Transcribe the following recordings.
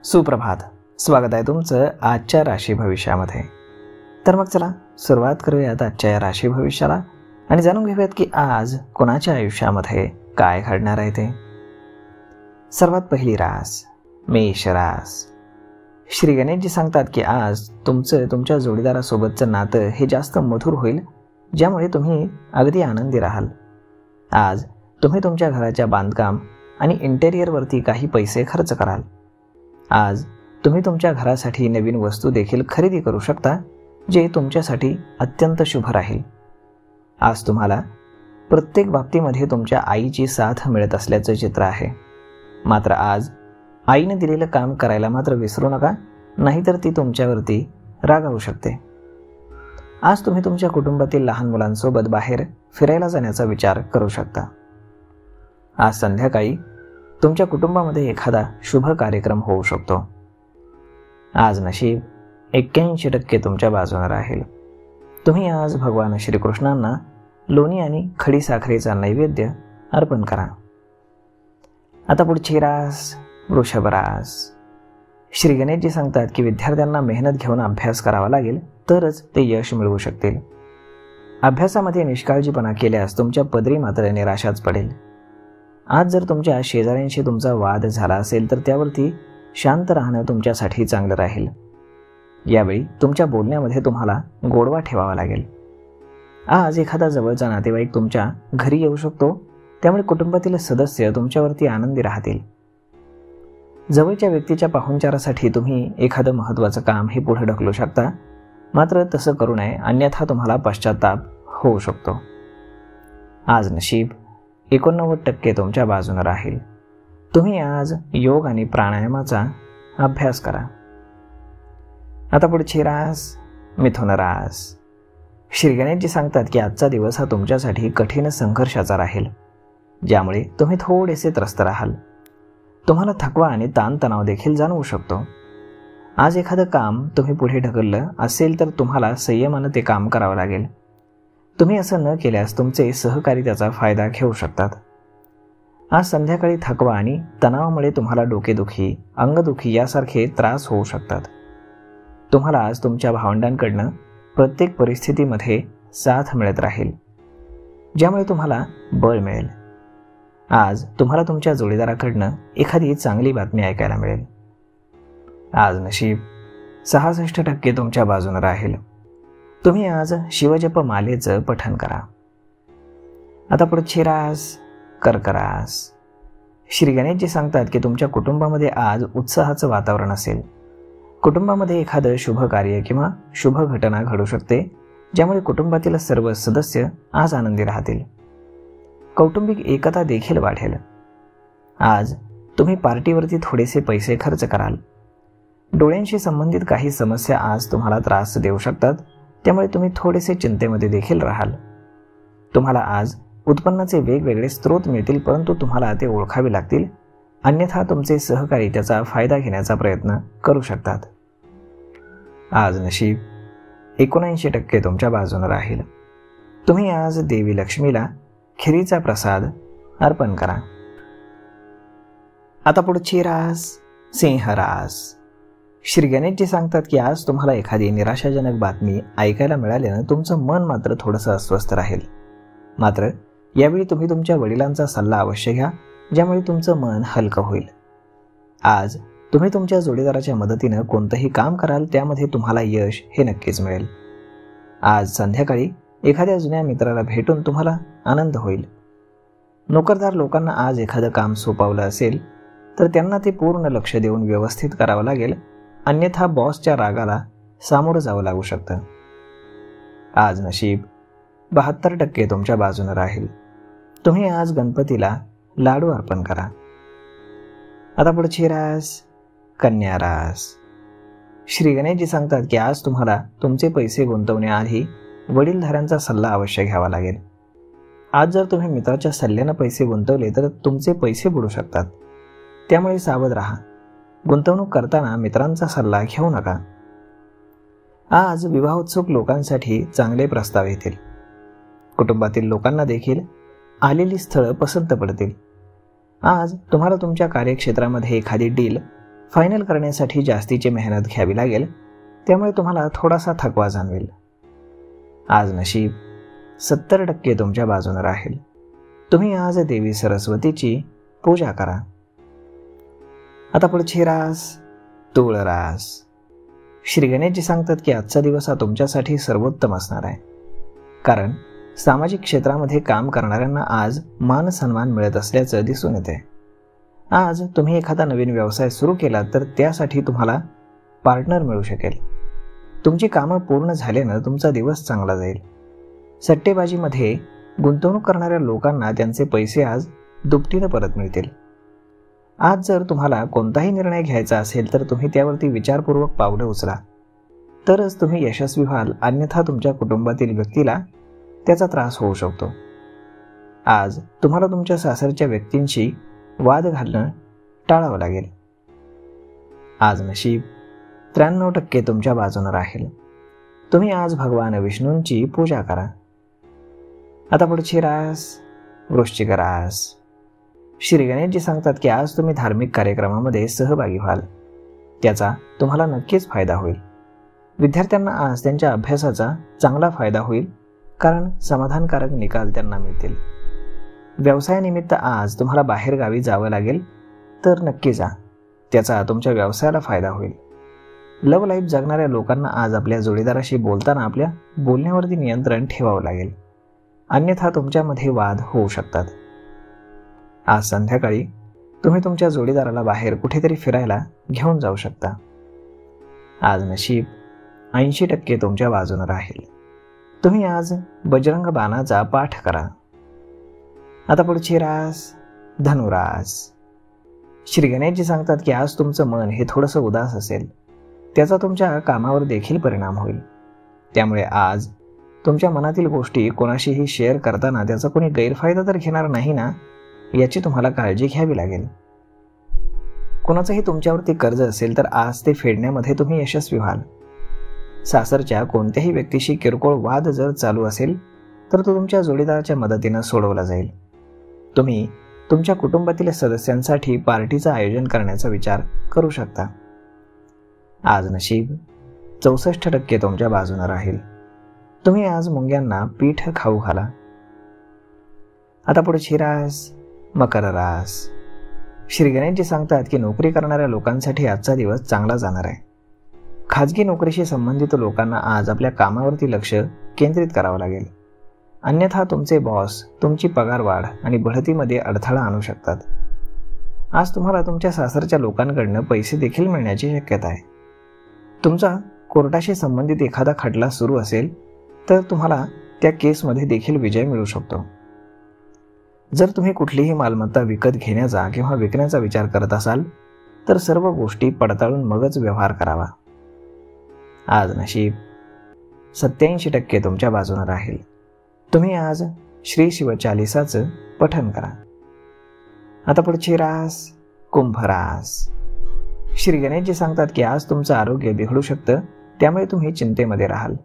सुप्रभात. स्वागत आहे तुमचं आजच्या राशी भविष्यामध्ये. तर मग चला सुरुवात करूयात आजच्या या राशी भविष्याला आणि जाणून घेऊयात की आज कोणाच्या आयुष्यामध्ये काय घडणार आहे ते. सर्वात पहिली रास मेष रास. श्री गणेशजी सांगतात की आज तुमच्या जोडीदारासोबतचं नातं हे जास्त मधुर होईल, ज्यामुळे तुम्ही अगदी आनंदी राहाल. आज तुम्ही तुमच्या घराच्या बांधकाम आणि इंटेरियरवरती काही पैसे खर्च कराल. आज तुम्ही तुमच्या घरासाठी नवीन वस्तू देखील खरेदी करू शकता, जे तुमच्यासाठी अत्यंत शुभ राहील. आज तुम्हाला प्रत्येक बाबतीमध्ये तुमच्या आईची साथ मिळत असल्याचं चित्र आहे. मात्र आज आईने दिलेलं काम करायला मात्र विसरू नका, नाहीतर ती तुमच्यावरती रागावू शकते. आज तुम्ही तुमच्या कुटुंबातील लहान मुलांसोबत बाहेर फिरायला जाण्याचा विचार करू शकता. आज संध्याकाळी तुमच्या कुटुंबामध्ये एखादा शुभ कार्यक्रम होऊ शकतो. आज नशीब 81% तुमच्या बाजूने राहील. तुम्ही आज भगवान श्रीकृष्णांना लोणी आणि खडी साखरेचा नैवेद्य अर्पण करा. आता पुढची रास वृषभ रास. श्री गणेशजी सांगतात की विद्यार्थ्यांना मेहनत घेऊन अभ्यास करावा लागेल, तरच ते यश मिळवू शकतील. अभ्यासामध्ये निष्काळजीपणा केल्यास तुमच्या पदरी मात्र निराशाच पडेल. आज जर तुमच्या शेजाऱ्यांशी तुमचा वाद झाला असेल तर त्यावरती शांत राहणं तुमच्यासाठी चांगलं राहील. यावेळी तुमच्या बोलण्यामध्ये तुम्हाला गोडवा ठेवावा लागेल. आज एखादा जवळचा नातेवाईक तुमच्या घरी येऊ शकतो, त्यामुळे कुटुंबातील सदस्य तुमच्यावरती आनंदी राहतील. जवळच्या व्यक्तीच्या पाहुणचारासाठी तुम्ही एखादं महत्त्वाचं काम हे पुढे ढकलू शकता, मात्र तसं करू नये, अन्यथा तुम्हाला पश्चाताप होऊ शकतो. आज नशीब 89% तुमच्या बाजूने राहील. तुम्ही आज योग आणि प्राणायामाचा अभ्यास करा. आता पुढची रास मिथुन रास. श्री गणेशजी सांगतात की आजचा दिवस हा तुमच्यासाठी कठीण संघर्षाचा राहील, ज्यामुळे तुम्ही थोडेसे त्रस्त राहाल. तुम्हाला थकवा आणि ताणतणाव देखील जाणवू शकतो. आज एखादं काम तुम्ही पुढे ढकललं असेल तर तुम्हाला संयमानं ते काम करावं लागेल. तुम्ही असं न केल्यास तुमचे सहकारी त्याचा फायदा घेऊ शकतात. आज संध्याकाळी थकवा आणि तणावामुळे तुम्हाला डोकेदुखी, अंगदुखी यासारखे त्रास होऊ शकतात. तुम्हाला आज तुमच्या भावंडांकडनं प्रत्येक परिस्थितीमध्ये साथ मिळत राहील, ज्यामुळे तुम्हाला बळ मिळेल. आज तुम्हाला तुमच्या जोडीदाराकडनं एखादी चांगली बातमी ऐकायला मिळेल. आज नशीब 66% तुमच्या बाजूने राहील. तुम्ही आज शिवजप मालेचं पठण करा. आता पुढची रास कर्क रास. श्री गणेशजी सांगतात की तुमच्या कुटुंबामध्ये आज उत्साहाचं वातावरण असेल. कुटुंबामध्ये एखादं शुभ कार्य किंवा शुभ घटना घडू शकते, ज्यामुळे कुटुंबातील सर्व सदस्य आज आनंदी राहतील. कौटुंबिक एकता देखील वाढेल. आज तुम्ही पार्टीवरती थोडेसे पैसे खर्च कराल. डोळ्यांशी संबंधित काही समस्या आज तुम्हाला त्रास देऊ शकतात, त्यामुळे तुम्ही थोडेसे चिंतेमध्ये देखील राहाल. तुम्हाला आज उत्पन्नाचे वेगवेगळे स्रोत मिळतील, परंतु तुम्हाला ते ओळखावे लागतील, अन्यथा तुमचे सहकारी त्याचा फायदा घेण्याचा प्रयत्न करू शकतात. आज नशीब 79% तुमच्या बाजूने राहील. तुम्ही आज देवी लक्ष्मीला खिरीचा प्रसाद अर्पण करा. आता पुढची रास सिंह रास. श्री गणेशजी सांगतात की आज तुम्हाला एखादी निराशाजनक बातमी ऐकायला मिळाल्यानं तुमचं मन मात्र थोडंसं अस्वस्थ राहील. मात्र यावेळी तुम्ही तुमच्या वडिलांचा सल्ला अवश्य घ्या, ज्यामुळे तुमचं मन हलकं होईल. आज तुम्ही तुमच्या जोडीदाराच्या मदतीनं कोणतंही काम कराल, त्यामध्ये तुम्हाला यश हे नक्कीच मिळेल. आज संध्याकाळी एखाद्या जुन्या मित्राला भेटून तुम्हाला आनंद होईल. नोकरदार लोकांना आज एखादं काम सोपवलं असेल तर त्यांना ते पूर्ण लक्ष देऊन व्यवस्थित करावं लागेल, अन्यथा बॉसच्या रागाला सामोरं जावं लागू शकतं. आज नशीब 72% तुमच्या बाजूने राहील. तुम्ही आज गणपतीला लाडू अर्पण करा. आता पुढची रास कन्या रास. श्री गणेशजी सांगतात की आज तुम्हाला तुमचे पैसे गुंतवण्याआधी वडीलधाऱ्यांचा सल्ला अवश्य घ्यावा लागेल. आज जर तुम्ही मित्राच्या सल्ल्यानं पैसे गुंतवले तर तुमचे पैसे बुडू शकतात, त्यामुळे सावध राहा. गुंतवणूक करताना मित्रांचा सल्ला घेऊ नका. आज विवाहोत्सुक लोकांसाठी चांगले प्रस्ताव येतील. कुटुंबातील लोकांना देखील आलेली स्थळं पसंत पडतील. आज तुम्हाला तुमच्या कार्यक्षेत्रामध्ये एखादी डील फायनल करण्यासाठी जास्तीची मेहनत घ्यावी लागेल, त्यामुळे तुम्हाला थोडासा थकवा जाणवेल. आज नशीब 70% तुमच्या बाजूने राहील. तुम्ही आज देवी सरस्वतीची पूजा करा. आता पुढची रास तूळ रास. श्री गणेशजी सांगतात की आजचा दिवस हा तुमच्यासाठी सर्वोत्तम असणार आहे, कारण सामाजिक क्षेत्रामध्ये काम करणाऱ्यांना आज मान सन्मान मिळत असल्याचं दिसून येते. आज तुम्ही एखादा नवीन व्यवसाय सुरू केला तर त्यासाठी तुम्हाला पार्टनर मिळू शकेल. तुमची कामं पूर्ण झाल्यानं तुमचा दिवस चांगला जाईल. सट्टेबाजीमध्ये गुंतवणूक करणाऱ्या लोकांना त्यांचे पैसे आज दुपटीनं परत मिळतील. आज जर तुम्हाला कोणताही निर्णय घ्यायचा असेल तर तुम्ही त्यावरती विचारपूर्वक पावलं उचला, तरच तुम्ही यशस्वी व्हाल, अन्यथा तुमच्या कुटुंबातील व्यक्तीला त्याचा त्रास होऊ शकतो. आज तुम्हाला तुमच्या सासरच्या व्यक्तींशी वाद घालणं टाळावं लागेल. आज नशीब 93% तुमच्या बाजूने राहील. तुम्ही आज भगवान विष्णूंची पूजा करा. आता पुढची रास वृश्चिक रास. श्री गणेशजी सांगतात की आज तुम्ही धार्मिक कार्यक्रमामध्ये सहभागी व्हाल, त्याचा तुम्हाला नक्कीच फायदा होईल. विद्यार्थ्यांना आज त्यांच्या अभ्यासाचा चांगला फायदा होईल, कारण समाधानकारक निकाल त्यांना मिळतील. व्यवसायानिमित्त आज तुम्हाला बाहेर गावी जावं लागेल, तर नक्की जा, त्याचा तुमच्या व्यवसायाला फायदा होईल. लव्ह लाईफ जगणाऱ्या लोकांना आज आपल्या जोडीदाराशी बोलताना आपल्या बोलण्यावरती नियंत्रण ठेवावं लागेल, अन्यथा तुमच्यामध्ये वाद होऊ शकतात. आज संध्याकाळी तुम्ही तुमच्या जोडीदाराला बाहेर कुठेतरी फिरायला घेऊन जाऊ शकता. आज नशीब 80% तुमच्या बाजूने राहील. तुम्ही आज बजरंग बाणाचा पाठ करा. आता पुढची रास धनुरास. श्री गणेशजी सांगतात की आज तुमचं मन हे थोडंसं उदास असेल, त्याचा तुमच्या कामावर देखील परिणाम होईल. त्यामुळे आज तुमच्या मनातील गोष्टी कोणाशीही शेअर करताना त्याचा कोणी गैरफायदा तर घेणार नाही ना, याची तुम्हाला काळजी घ्यावी लागेल. कोणाचंही तुमच्यावरती कर्ज असेल तर आज ते फेडण्यामध्ये तुम्ही यशस्वी व्हाल. सासरच्या कोणत्याही व्यक्तीशी किरकोळ वाद जर चालू असेल तर तो तुमच्या जोडीदाराच्या मदतीनं सोडवला जाईल. तुम्ही तुमच्या कुटुंबातील सदस्यांसाठी पार्टीचं आयोजन करण्याचा विचार करू शकता. आज नशीब 64% तुमच्या बाजूने राहील. तुम्ही आज मुंग्यांना पीठ खाऊ घाला. आता पुढची रास मकर रास. श्री गणेशजी सांगतात की नोकरी करणाऱ्या लोकांसाठी आजचा दिवस चांगला जाणार आहे. खाजगी नोकरीशी संबंधित लोकांना आज आपल्या कामावरती लक्ष केंद्रित करावं लागेल, अन्यथा तुमचे बॉस तुमची पगारवाढ आणि बढतीमध्ये अडथळा आणू शकतात. आज तुम्हाला तुमच्या सासरच्या लोकांकडनं पैसे देखील मिळण्याची शक्यता आहे. तुमचा कोर्टाशी संबंधित एखादा खटला सुरू असेल तर तुम्हाला त्या केसमध्ये देखील विजय मिळू शकतो. जर तुम्ही कुठलीही मालमत्ता विकत घेण्याचा किंवा विकण्याचा विचार करत असाल तर सर्व गोष्टी पडताळून मगच व्यवहार करावा. आज नशीब 87% तुमच्या बाजूने राहील. तुम्ही आज श्री शिवचालिसाचं पठण करा. आता पुढची रास कुंभ रास. श्री गणेशजी सांगतात की आज तुमचं आरोग्य बिघडू शकतं, त्यामुळे तुम्ही चिंतेमध्ये राहाल.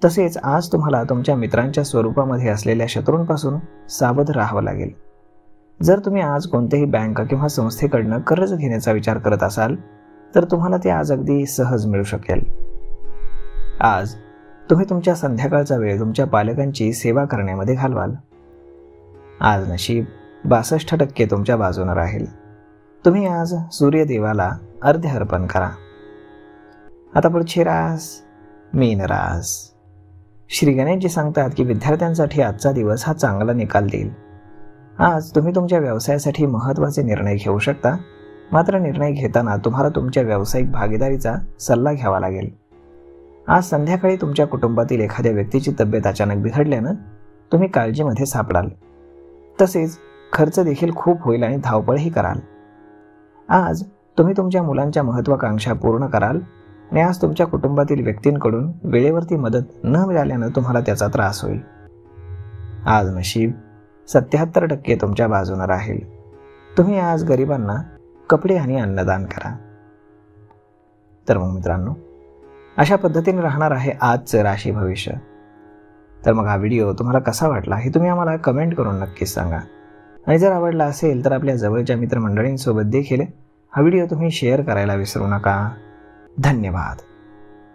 तसेच आज तुम्हाला तुमच्या मित्रांच्या स्वरूपामध्ये असलेल्या शत्रूंपासून सावध राहावं लागेल. जर तुम्ही आज कोणत्याही बँक किंवा संस्थेकडनं कर्ज घेण्याचा विचार करत असाल तर तुम्हाला ते आज अगदी सहज मिळू शकेल. आज तुम्ही तुमच्या संध्याकाळचा वेळ तुमच्या पालकांची सेवा करण्यामध्ये घालवाल. आज नशीब 62% तुमच्या बाजूने राहील. तुम्ही आज सूर्यदेवाला अर्घ्य अर्पण करा. आता पुढची रास मीन रास. श्री गणेशजी सांगतात की विद्यार्थ्यांसाठी आजचा दिवस हा चांगला निकाल देईल. आज तुम्ही तुमच्या व्यवसायासाठी महत्त्वाचे निर्णय घेऊ शकता, मात्र निर्णय घेताना तुम्हाला तुमच्या व्यावसायिक भागीदारीचा सल्ला घ्यावा लागेल. आज संध्याकाळी तुमच्या कुटुंबातील एखाद्या व्यक्तीची तब्येत अचानक बिघडल्यानं तुम्ही काळजीमध्ये सापडाल. तसेच खर्च देखील खूप होईल आणि धावपळही कराल. आज तुम्ही तुमच्या मुलांच्या महत्त्वाकांक्षा पूर्ण कराल आणि आज तुमच्या कुटुंबातील व्यक्तींकडून वेळेवरती मदत न मिळाल्यानं तुम्हाला त्याचा त्रास होईल. आज नशीब 77% तुमच्या बाजूने राहील. तुम्ही आज गरिबांना कपडे आणि अन्नदान करा. तर मग मित्रांनो, अशा पद्धतीने राहणार आहे आजचं राशी भविष्य. तर मग हा व्हिडिओ तुम्हाला कसा वाटला हे तुम्ही आम्हाला कमेंट करून नक्कीच सांगा. आणि जर आवडला असेल तर आपल्या जवळच्या मित्रमंडळींसोबत देखील हा व्हिडिओ तुम्ही शेअर करायला विसरू नका. धन्यवाद.